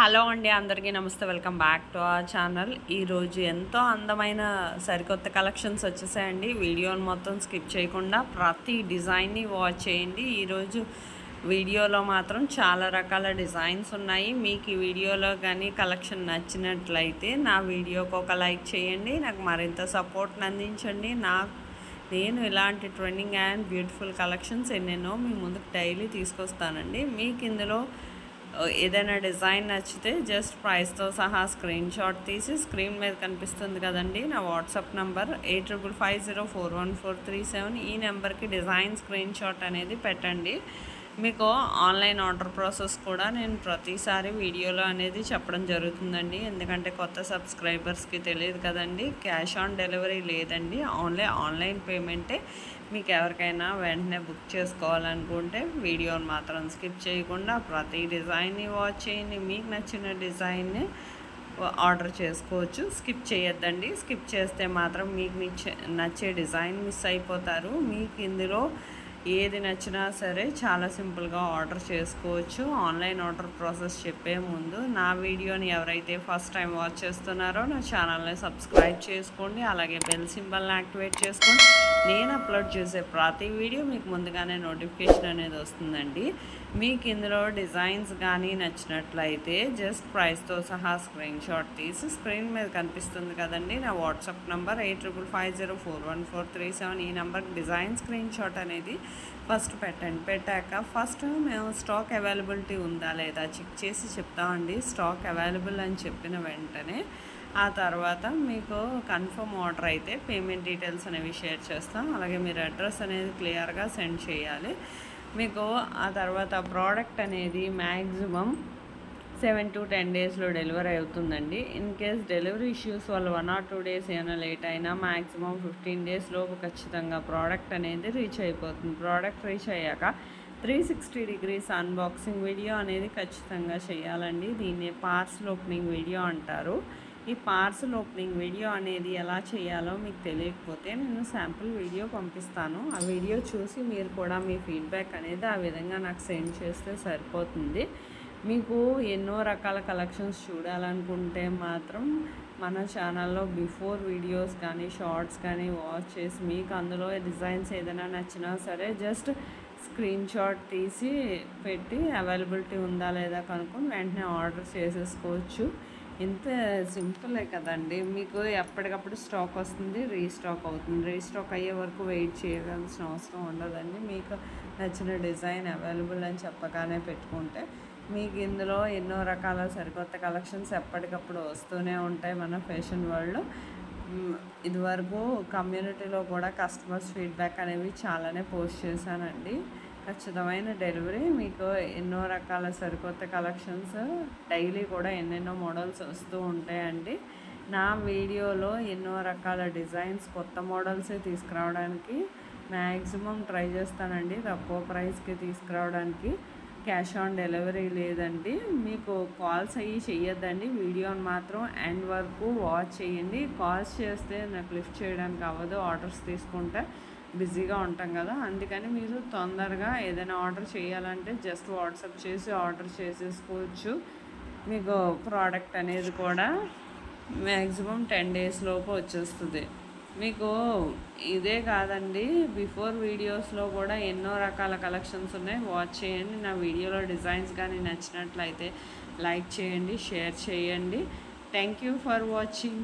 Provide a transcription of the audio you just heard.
Hello అండి, అందరికీ నమస్తే. Welcome back to our channel. ఈరోజు ఎంతో అందమైన సరికొత్త కలెక్షన్స్ వచ్చేసాయండి. వీడియోని మొత్తం స్కిప్ చేయకుండా ప్రతి డిజైన్ని వాచ్ చేయండి. ఈరోజు వీడియోలో మాత్రం చాలా రకాల డిజైన్స్ ఉన్నాయి. మీకు ఈ వీడియోలో కానీ కలెక్షన్ నచ్చినట్లయితే నా వీడియోకి ఒక లైక్ చేయండి, నాకు మరింత సపోర్ట్ని అందించండి. నేను ఇలాంటి ట్రెండింగ్ అండ్ బ్యూటిఫుల్ కలెక్షన్స్ ఎన్నెన్నో మీ ముందుకు డైలీ తీసుకొస్తానండి. మీకు ఇందులో ఏదైనా డిజైన్ నచ్చితే జస్ట్ ప్రైస్తో సహా స్క్రీన్ షాట్ తీసి స్క్రీన్ మీద కనిపిస్తుంది కదండి నా వాట్సాప్ నంబర్ 8550414437. ఈ నెంబర్కి డిజైన్ స్క్రీన్ షాట్ అనేది పెట్టండి. మీకు ఆన్లైన్ ఆర్డర్ ప్రాసెస్ కూడా నేను ప్రతిసారి వీడియోలో అనేది చెప్పడం జరుగుతుందండి. ఎందుకంటే కొత్త సబ్స్క్రైబర్స్కి తెలియదు కదండి, క్యాష్ ఆన్ డెలివరీ లేదండి, ఓన్లీ ఆన్లైన్ పేమెంటే. మీకు ఎవరికైనా వెంటనే బుక్ చేసుకోవాలనుకుంటే వీడియోని మాత్రం స్కిప్ చేయకుండా ప్రతి డిజైన్ని వాచ్ చేయండి. మీకు నచ్చిన డిజైన్ని ఆర్డర్ చేసుకోవచ్చు. స్కిప్ చేయొద్దండి. స్కిప్ చేస్తే మాత్రం మీకు నచ్చే డిజైన్ మిస్ అయిపోతారు. మీకు ఇందులో ఏది నచ్చినా సరే చాలా సింపుల్గా ఆర్డర్ చేసుకోవచ్చు. ఆన్లైన్ ఆర్డర్ ప్రాసెస్ చెప్పే ముందు నా వీడియోని ఎవరైతే ఫస్ట్ టైం వాచ్ చేస్తున్నారో నా ఛానల్ని సబ్స్క్రైబ్ చేసుకోండి, అలాగే బెల్ సింబల్ని యాక్టివేట్ చేసుకోండి. నేను అప్లోడ్ చేసే ప్రతి వీడియో మీకు ముందుగానే నోటిఫికేషన్ అనేది వస్తుందండి. మీకు ఇందులో డిజైన్స్ కానీ నచ్చినట్లయితే జస్ట్ ప్రైస్తో సహా స్క్రీన్ షాట్ తీసి స్క్రీన్ మీద కనిపిస్తుంది కదండి నా వాట్సాప్ నంబర్ 8550414437. ఈ నెంబర్కి డిజైన్ స్క్రీన్ షాట్ అనేది ఫస్ట్ పెట్టండి. పెట్టాక ఫస్ట్ మేము స్టాక్ అవైలబిలిటీ ఉందా లేదా చెక్ చేసి చెప్తామండి. స్టాక్ అవైలబుల్ అని చెప్పిన వెంటనే ఆ తర్వాత మీకు కన్ఫర్మ్ ఆర్డర్ అయితే పేమెంట్ డీటెయిల్స్ అనేవి షేర్ చేస్తాం. అలాగే మీరు అడ్రస్ అనేది క్లియర్గా సెండ్ చేయాలి. మీకు ఆ తర్వాత ప్రోడక్ట్ అనేది మ్యాక్సిమం 7 to 10 డేస్లో డెలివరీ అవుతుందండి. ఇన్ కేస్ డెలివరీ ఇష్యూస్ వల్ల 1 or 2 డేస్ ఏమైనా లేట్ అయినా మ్యాక్సిమం 15 డేస్ లోపు ఖచ్చితంగా ప్రోడక్ట్ అనేది రీచ్ అయిపోతుంది. ప్రోడక్ట్ రీచ్ అయ్యాక 360 degrees అన్బాక్సింగ్ వీడియో అనేది ఖచ్చితంగా చేయాలండి. దీన్ని పార్సల్ ఓపెనింగ్ వీడియో అంటారు. ఈ పార్సల్ ఓపెనింగ్ వీడియో అనేది ఎలా చేయాలో మీకు తెలియకపోతే నేను శాంపుల్ వీడియో పంపిస్తాను. ఆ వీడియో చూసి మీరు కూడా మీ ఫీడ్బ్యాక్ అనేది ఆ విధంగా నాకు సెండ్ చేస్తే సరిపోతుంది. మీకు ఎన్నో రకాల కలెక్షన్స్ చూడాలనుకుంటే మాత్రం మన ఛానల్లో బిఫోర్ వీడియోస్ కానీ షార్ట్స్ కానీ వాచ్ చేసి మీకు అందులో డిజైన్స్ ఏదైనా నచ్చినా సరే జస్ట్ స్క్రీన్ షాట్ తీసి పెట్టి అవైలబిలిటీ ఉందా లేదా కనుక్కొని వెంటనే ఆర్డర్ చేసేసుకోవచ్చు. ఇంత సింపులే కదండి. మీకు ఎప్పటికప్పుడు స్టాక్ వస్తుంది, రీస్టాక్ అవుతుంది. రీస్టాక్ అయ్యే వరకు వెయిట్ చేయాల్సిన అవసరం ఉండదండి. మీకు నచ్చిన డిజైన్ అవైలబుల్ అని చెప్పగానే పెట్టుకుంటే మీకు ఇందులో ఎన్నో రకాల సరికొత్త కలెక్షన్స్ ఎప్పటికప్పుడు వస్తూనే ఉంటాయి. మన ఫ్యాషన్ వరల్డ్ ఇదివరకు కమ్యూనిటీలో కూడా కస్టమర్స్ ఫీడ్బ్యాక్ అనేవి చాలానే పోస్ట్ చేశానండి. ఖచ్చితమైన డెలివరీ, మీకు ఎన్నో రకాల సరికొత్త కలెక్షన్స్ డైలీ కూడా ఎన్నెన్నో మోడల్స్ వస్తూ ఉంటాయండి. నా వీడియోలో ఎన్నో రకాల డిజైన్స్ కొత్త మోడల్సే తీసుకురావడానికి మ్యాక్సిమం ట్రై చేస్తానండి. తక్కువ ప్రైస్కి తీసుకురావడానికి. క్యాష్ ఆన్ డెలివరీ లేదండి. మీకు కాల్స్ అయ్యి చేయొద్దండి. వీడియోని మాత్రం ఎండ్ వరకు వాచ్ చేయండి. కాల్స్ చేస్తే నాకు లిఫ్ట్ చేయడానికి అవ్వదు, ఆర్డర్స్ తీసుకుంటే బిజీగా ఉంటాం కదా. అందుకని మీరు తొందరగా ఏదైనా ఆర్డర్ చేయాలంటే జస్ట్ వాట్సాప్ చేసి ఆర్డర్ చేసేసుకోవచ్చు. మీకు ప్రోడక్ట్ అనేది కూడా మ్యాక్సిమం 10 డేస్ లోపు వచ్చేస్తుంది. మీకు ఇదే కాదండి, బిఫోర్ వీడియోస్లో కూడా ఎన్నో రకాల కలెక్షన్స్ ఉన్నాయి. వాచ్ చేయండి. నా వీడియోలో డిజైన్స్ కానీ నచ్చినట్లయితే లైక్ చేయండి, షేర్ చేయండి. Thank you for watching.